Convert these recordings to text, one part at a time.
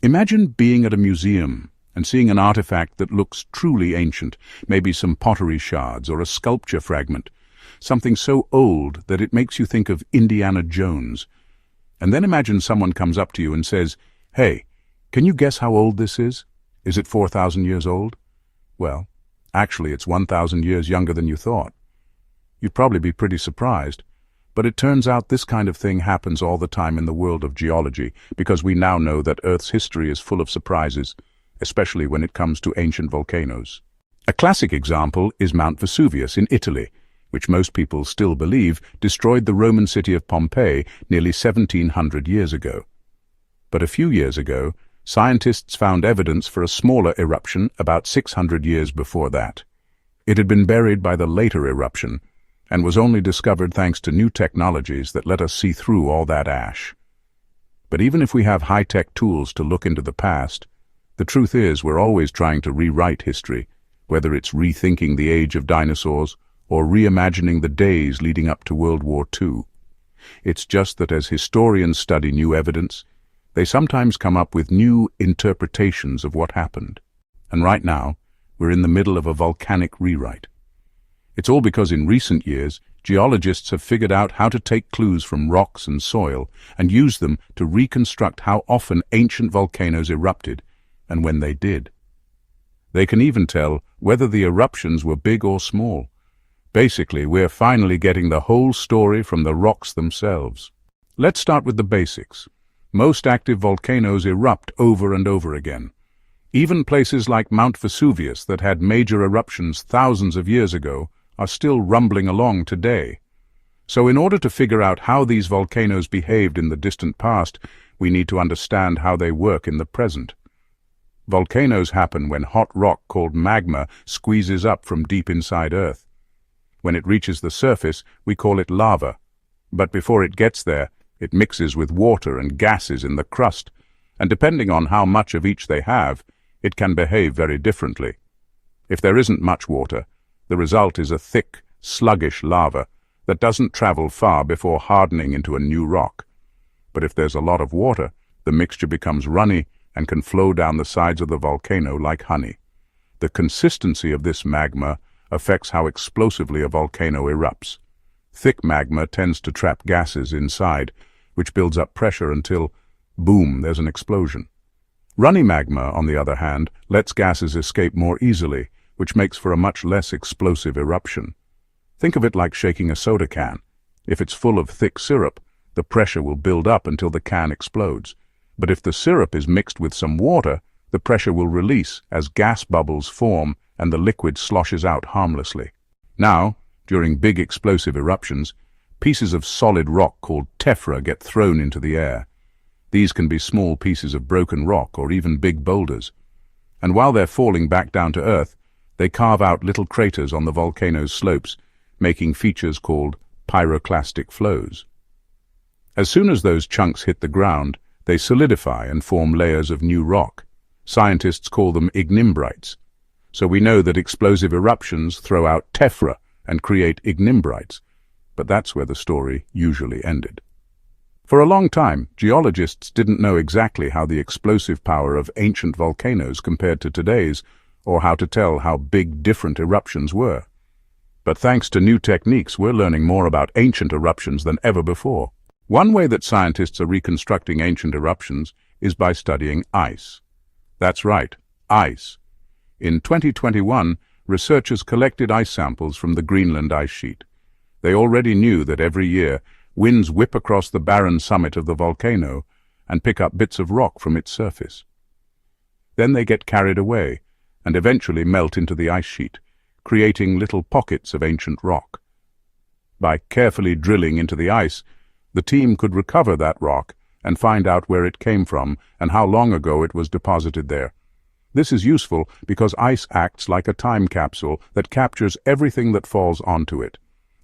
Imagine being at a museum and seeing an artifact that looks truly ancient, maybe some pottery shards or a sculpture fragment, something so old that it makes you think of Indiana Jones. And then imagine someone comes up to you and says, "Hey, can you guess how old this is? Is it 4,000 years old?" Well, actually it's 1,000 years younger than you thought. You'd probably be pretty surprised. But it turns out this kind of thing happens all the time in the world of geology, because we now know that Earth's history is full of surprises, especially when it comes to ancient volcanoes. A classic example is Mount Vesuvius in Italy, which most people still believe destroyed the Roman city of Pompeii nearly 1,700 years ago. But a few years ago, scientists found evidence for a smaller eruption about 600 years before that. It had been buried by the later eruption, and was only discovered thanks to new technologies that let us see through all that ash. But even if we have high-tech tools to look into the past, the truth is we're always trying to rewrite history, whether it's rethinking the age of dinosaurs or reimagining the days leading up to World War II. It's just that as historians study new evidence, they sometimes come up with new interpretations of what happened. And right now, we're in the middle of a volcanic rewrite. It's all because in recent years, geologists have figured out how to take clues from rocks and soil and use them to reconstruct how often ancient volcanoes erupted and when they did. They can even tell whether the eruptions were big or small. Basically, we're finally getting the whole story from the rocks themselves. Let's start with the basics. Most active volcanoes erupt over and over again. Even places like Mount Vesuvius that had major eruptions thousands of years ago are still rumbling along today. So in order to figure out how these volcanoes behaved in the distant past, we need to understand how they work in the present. Volcanoes happen when hot rock called magma squeezes up from deep inside Earth. When it reaches the surface, we call it lava. But before it gets there, it mixes with water and gases in the crust, and depending on how much of each they have, it can behave very differently. If there isn't much water, the result is a thick, sluggish lava that doesn't travel far before hardening into a new rock. But if there's a lot of water, the mixture becomes runny and can flow down the sides of the volcano like honey. The consistency of this magma affects how explosively a volcano erupts. Thick magma tends to trap gases inside, which builds up pressure until, boom, there's an explosion. Runny magma, on the other hand, lets gases escape more easily, which makes for a much less explosive eruption. Think of it like shaking a soda can. If it's full of thick syrup, the pressure will build up until the can explodes. But if the syrup is mixed with some water, the pressure will release as gas bubbles form and the liquid sloshes out harmlessly. Now, during big explosive eruptions, pieces of solid rock called tephra get thrown into the air. These can be small pieces of broken rock or even big boulders. And while they're falling back down to Earth, they carve out little craters on the volcano's slopes, making features called pyroclastic flows. As soon as those chunks hit the ground, they solidify and form layers of new rock. Scientists call them ignimbrites. So we know that explosive eruptions throw out tephra and create ignimbrites. But that's where the story usually ended. For a long time, geologists didn't know exactly how the explosive power of ancient volcanoes compared to today's, or how to tell how big different eruptions were. But thanks to new techniques, we're learning more about ancient eruptions than ever before. One way that scientists are reconstructing ancient eruptions is by studying ice. That's right, ice. In 2021, researchers collected ice samples from the Greenland ice sheet. They already knew that every year, winds whip across the barren summit of the volcano and pick up bits of rock from its surface. Then they get carried away and eventually melt into the ice sheet, creating little pockets of ancient rock. By carefully drilling into the ice, the team could recover that rock and find out where it came from and how long ago it was deposited there. This is useful because ice acts like a time capsule that captures everything that falls onto it.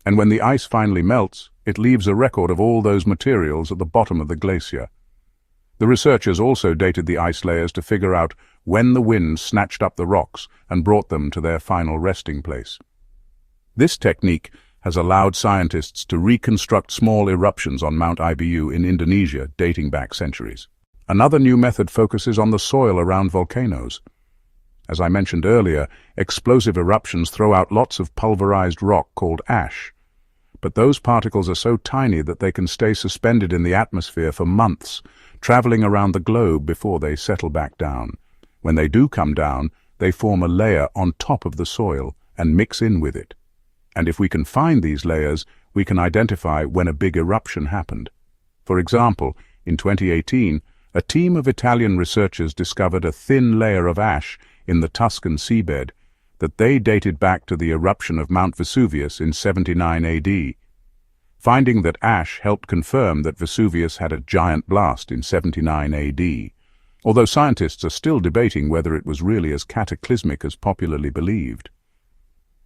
And when the ice finally melts, it leaves a record of all those materials at the bottom of the glacier. The researchers also dated the ice layers to figure out when the wind snatched up the rocks and brought them to their final resting place. This technique has allowed scientists to reconstruct small eruptions on Mount Ibu in Indonesia dating back centuries. Another new method focuses on the soil around volcanoes. As I mentioned earlier, explosive eruptions throw out lots of pulverized rock called ash. But those particles are so tiny that they can stay suspended in the atmosphere for months, traveling around the globe before they settle back down. When they do come down, they form a layer on top of the soil and mix in with it. And if we can find these layers, we can identify when a big eruption happened. For example, in 2018, a team of Italian researchers discovered a thin layer of ash in the Tuscan seabed that they dated back to the eruption of Mount Vesuvius in 79 AD. Finding that ash helped confirm that Vesuvius had a giant blast in 79 AD, although scientists are still debating whether it was really as cataclysmic as popularly believed.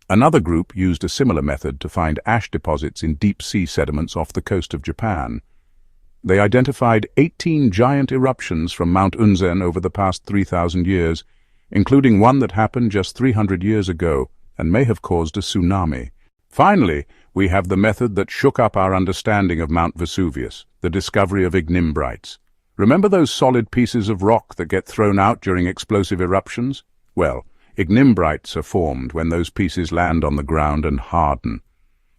Another group used a similar method to find ash deposits in deep-sea sediments off the coast of Japan. They identified 18 giant eruptions from Mount Unzen over the past 3,000 years, including one that happened just 300 years ago and may have caused a tsunami. Finally, we have the method that shook up our understanding of Mount Vesuvius, the discovery of ignimbrites. Remember those solid pieces of rock that get thrown out during explosive eruptions? Well, ignimbrites are formed when those pieces land on the ground and harden.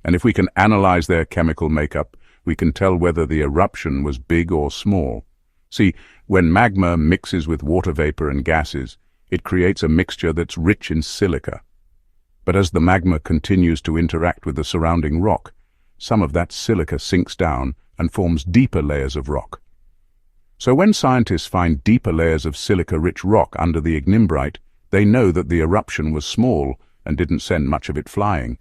And if we can analyze their chemical makeup, we can tell whether the eruption was big or small. See, when magma mixes with water vapor and gases, it creates a mixture that's rich in silica. But as the magma continues to interact with the surrounding rock, some of that silica sinks down and forms deeper layers of rock. So when scientists find deeper layers of silica-rich rock under the ignimbrite, they know that the eruption was small and didn't send much of it flying.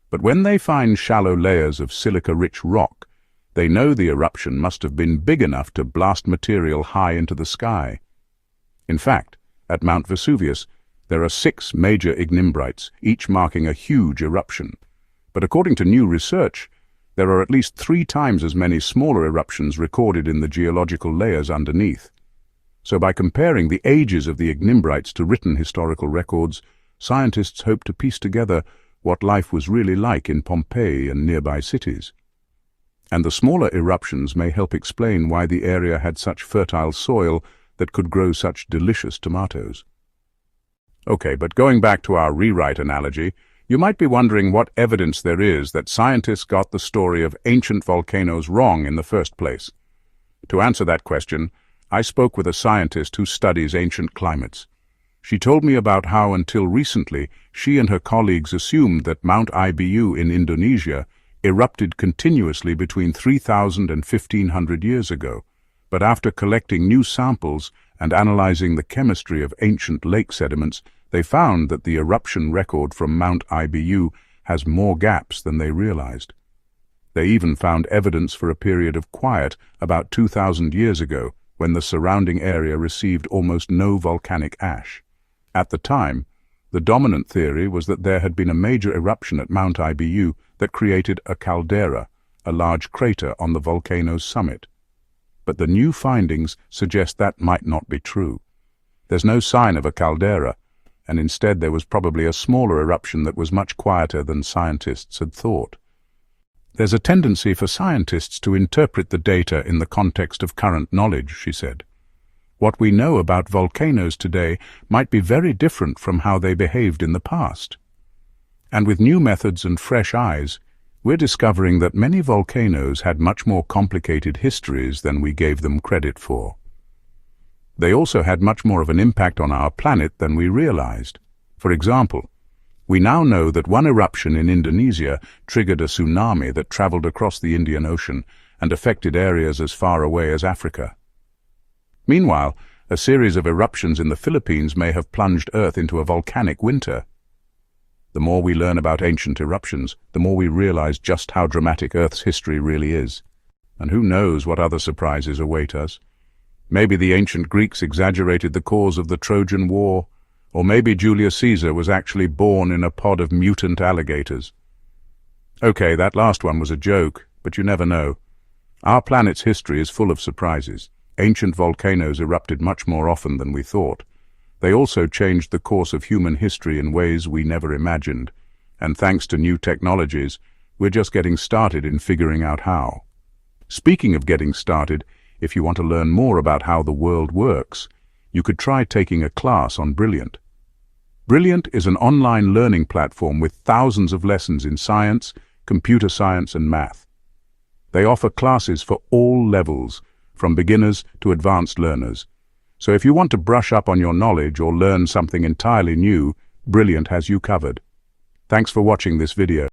But when they find shallow layers of silica-rich rock, they know the eruption must have been big enough to blast material high into the sky. In fact, at Mount Vesuvius, there are 6 major ignimbrites, each marking a huge eruption. But according to new research, there are at least 3 times as many smaller eruptions recorded in the geological layers underneath. So by comparing the ages of the ignimbrites to written historical records, scientists hope to piece together what life was really like in Pompeii and nearby cities. And the smaller eruptions may help explain why the area had such fertile soil that could grow such delicious tomatoes. Okay, but going back to our rewrite analogy, you might be wondering what evidence there is that scientists got the story of ancient volcanoes wrong in the first place. To answer that question, I spoke with a scientist who studies ancient climates. She told me about how until recently she and her colleagues assumed that Mount Ibu in Indonesia erupted continuously between 3,000 and 1,500 years ago. But after collecting new samples and analyzing the chemistry of ancient lake sediments, they found that the eruption record from Mount Ibu has more gaps than they realized. They even found evidence for a period of quiet about 2,000 years ago when the surrounding area received almost no volcanic ash. At the time, the dominant theory was that there had been a major eruption at Mount Ibu that created a caldera, a large crater on the volcano's summit. But the new findings suggest that might not be true. There's no sign of a caldera, and instead there was probably a smaller eruption that was much quieter than scientists had thought. There's a tendency for scientists to interpret the data in the context of current knowledge, she said. What we know about volcanoes today might be very different from how they behaved in the past. And with new methods and fresh eyes, we're discovering that many volcanoes had much more complicated histories than we gave them credit for. They also had much more of an impact on our planet than we realized. For example, we now know that one eruption in Indonesia triggered a tsunami that traveled across the Indian Ocean and affected areas as far away as Africa. Meanwhile, a series of eruptions in the Philippines may have plunged Earth into a volcanic winter. The more we learn about ancient eruptions, the more we realize just how dramatic Earth's history really is. And who knows what other surprises await us. Maybe the ancient Greeks exaggerated the cause of the Trojan War, or maybe Julius Caesar was actually born in a pod of mutant alligators. Okay, that last one was a joke, but you never know. Our planet's history is full of surprises. Ancient volcanoes erupted much more often than we thought. They also changed the course of human history in ways we never imagined. And thanks to new technologies, we're just getting started in figuring out how. Speaking of getting started, If you want to learn more about how the world works, you could try taking a class on Brilliant. Brilliant is an online learning platform with thousands of lessons in science, computer science, and math. They offer classes for all levels, from beginners to advanced learners. So if you want to brush up on your knowledge or learn something entirely new, Brilliant has you covered. Thanks for watching this video.